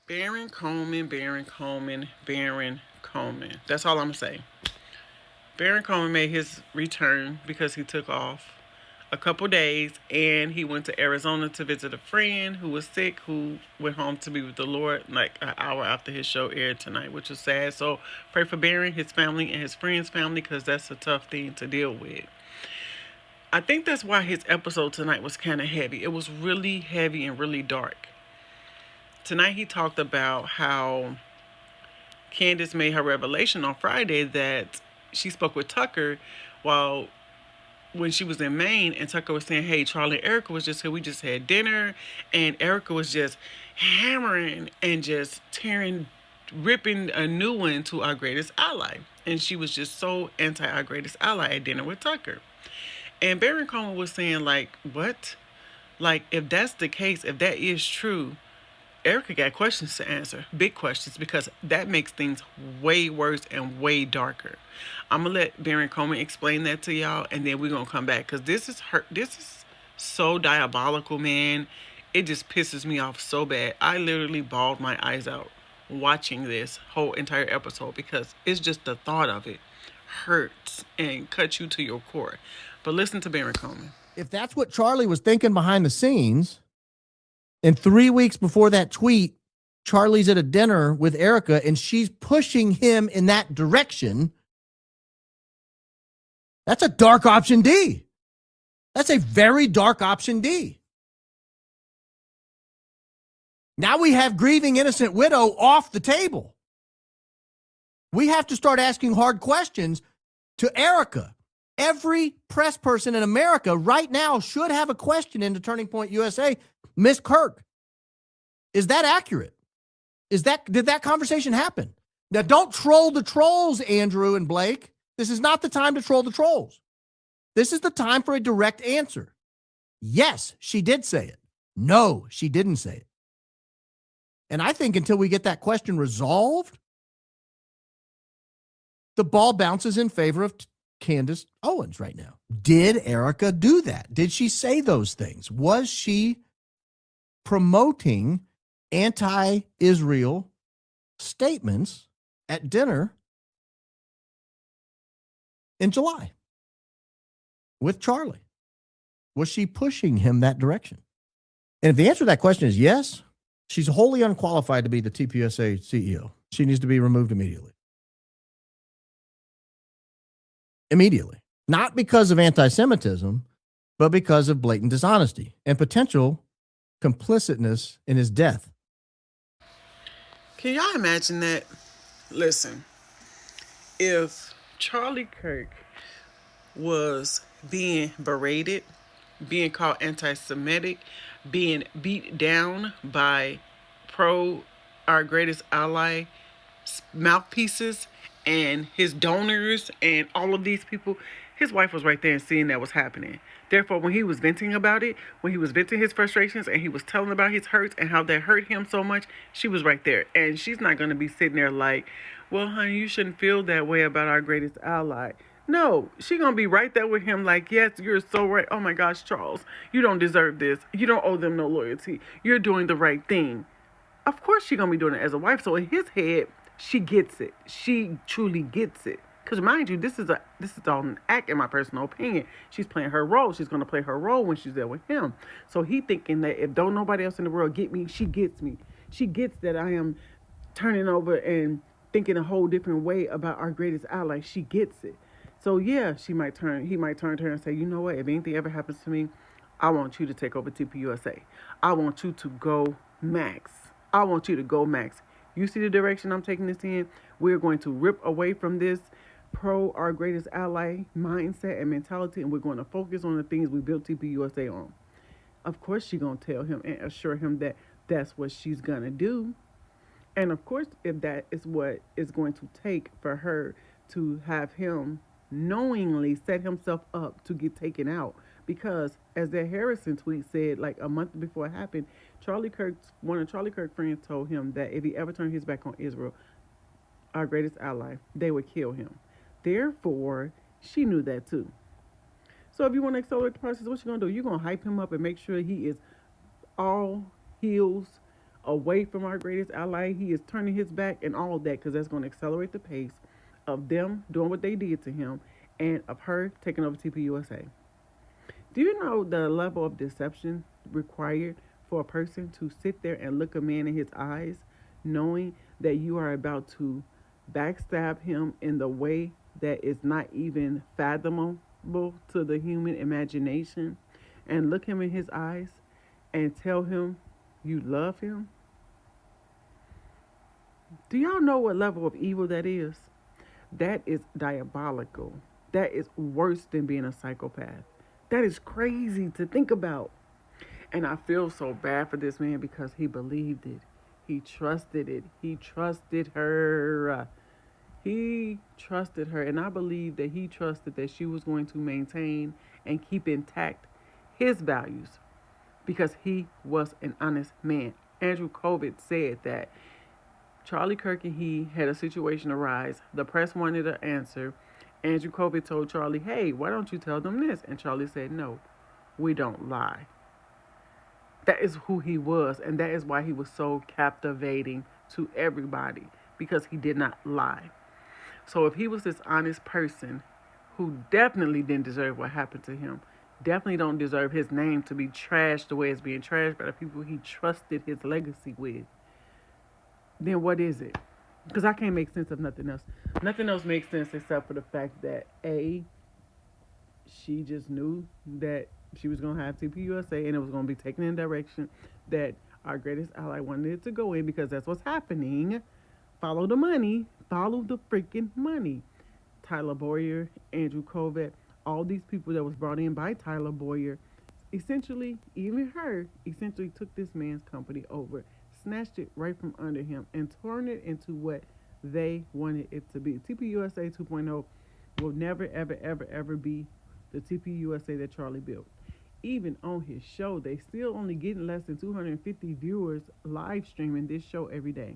Baron Coleman, Baron Coleman, Baron Coleman. That's all I'm gonna say. Baron Coleman made his return because he took off a couple days and he went to Arizona to visit a friend who was sick, who went home to be with the Lord like an hour after his show aired tonight, which was sad. So pray for Baron, his family, and his friend's family because that's a tough thing to deal with. I think that's why his episode tonight was kind of heavy. It was really heavy and really dark. Tonight he talked about how Candace made her revelation on Friday that she spoke with Tucker while when she was in Maine, and Tucker was saying, "Hey, Charlie and Erica was just here. We just had dinner," and Erica was just hammering and just tearing, ripping a new one to our greatest ally, and she was just so anti our greatest ally at dinner with Tucker. And Baron Coleman was saying, like, what? Like, if that's the case, if that is true, Erica got questions to answer, big questions, because that makes things way worse and way darker. I'm gonna let Baron Coleman explain that to y'all, and then we're gonna come back because this is her. This is so diabolical, man. It just pisses me off so bad. I literally bawled my eyes out watching this whole entire episode because it's just the thought of it hurts and cuts you to your core. But listen to Baron Coleman. If that's what Charlie was thinking behind the scenes, and 3 weeks before that tweet, Charlie's at a dinner with Erica and she's pushing him in that direction, that's a dark option D. That's a very dark option D. Now we have grieving innocent widow off the table. We have to start asking hard questions to Erica. Every press person in America right now should have a question into Turning Point USA. Miss Kirk, is that accurate? Did that conversation happen? Now, don't troll the trolls, Andrew and Blake. This is not the time to troll the trolls. This is the time for a direct answer. Yes, she did say it. No, she didn't say it. And I think until we get that question resolved, the ball bounces in favor of Candace Owens right now. Did Erica do that? Did she say those things? Was she promoting anti-Israel statements at dinner in July with Charlie? Was she pushing him that direction? And if the answer to that question is yes, she's wholly unqualified to be the TPUSA CEO. She needs to be removed immediately. Immediately. Not because of anti-Semitism, but because of blatant dishonesty and potential complicitness in his death. Can y'all imagine that? Listen, if Charlie Kirk was being berated, being called anti Semitic, being beat down by pro our greatest ally mouthpieces and his donors and all of these people, his wife was right there and seeing that was happening. Therefore, when he was venting about it, when he was venting his frustrations and he was telling about his hurts and how that hurt him so much, she was right there. And she's not going to be sitting there like, well, honey, you shouldn't feel that way about our greatest ally. No, she gonna be right there with him like, yes, you're so right. Oh my gosh, Charles, you don't deserve this. You don't owe them no loyalty. You're doing the right thing. Of course she gonna be doing it as a wife. So in his head, she gets it. She truly gets it. Because mind you, this is all an act in my personal opinion. She's playing her role. She's gonna play her role when she's there with him. So he thinking that if don't nobody else in the world get me, she gets me. She gets that I am turning over and thinking a whole different way about our greatest ally. She gets it. So yeah, he might turn to her and say, you know what, if anything ever happens to me, I want you to take over TPUSA. I want you to go max. I want you to go max. You see the direction I'm taking this in? We're going to rip away from this pro our greatest ally mindset and mentality, and we're going to focus on the things we built TPUSA on. Of course she's going to tell him and assure him that that's what she's going to do. And of course, if that is what it's going to take for her to have him knowingly set himself up to get taken out. Because as that Harrison tweet said, like a month before it happened, one of Charlie Kirk's friends told him that if he ever turned his back on Israel, our greatest ally, they would kill him. Therefore, she knew that too. So if you want to accelerate the process, what you gonna do? You're gonna hype him up and make sure he is all heels away from our greatest ally. He is turning his back and all of that because that's going to accelerate the pace of them doing what they did to him and of her taking over TPUSA. Do you know the level of deception required for a person to sit there and look a man in his eyes, knowing that you are about to backstab him in the way that is not even fathomable to the human imagination, and look him in his eyes and tell him you love him? Do y'all know what level of evil that is? That is diabolical. That is worse than being a psychopath. That is crazy to think about. And I feel so bad for this man because he believed it. He trusted it. He trusted her. He trusted her. And I believe that he trusted that she was going to maintain and keep intact his values because he was an honest man. Andrew Kovitz said that Charlie Kirk and he had a situation arise. The press wanted an answer. Andrew Kovitz told Charlie, hey, why don't you tell them this? And Charlie said, no, we don't lie. That is who he was, and that is why he was so captivating to everybody, because he did not lie. So if he was this honest person who definitely didn't deserve what happened to him, definitely don't deserve his name to be trashed the way it's being trashed by the people he trusted his legacy with, then what is it? Because I can't make sense of nothing else. Nothing else makes sense except for the fact that A, she just knew that she was going to have TPUSA and it was going to be taken in a direction that our greatest ally wanted it to go in, because that's what's happening. Follow the money. Follow the freaking money. Tyler Boyer, Andrew Kovitz, all these people that was brought in by Tyler Boyer, essentially, even her, essentially took this man's company over, snatched it right from under him, and turned it into what they wanted it to be. TPUSA 2.0 will never, ever, ever, ever be the TPUSA that Charlie built. Even on his show, they still only getting less than 250 viewers live streaming this show every day.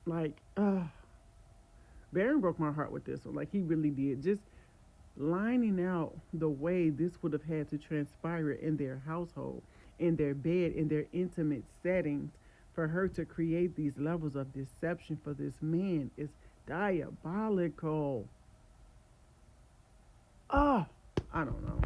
Like, Barron broke my heart with this one. Like, he really did. Just lining out the way this would have had to transpire in their household, in their bed, in their intimate settings, for her to create these levels of deception for this man is diabolical. I don't know.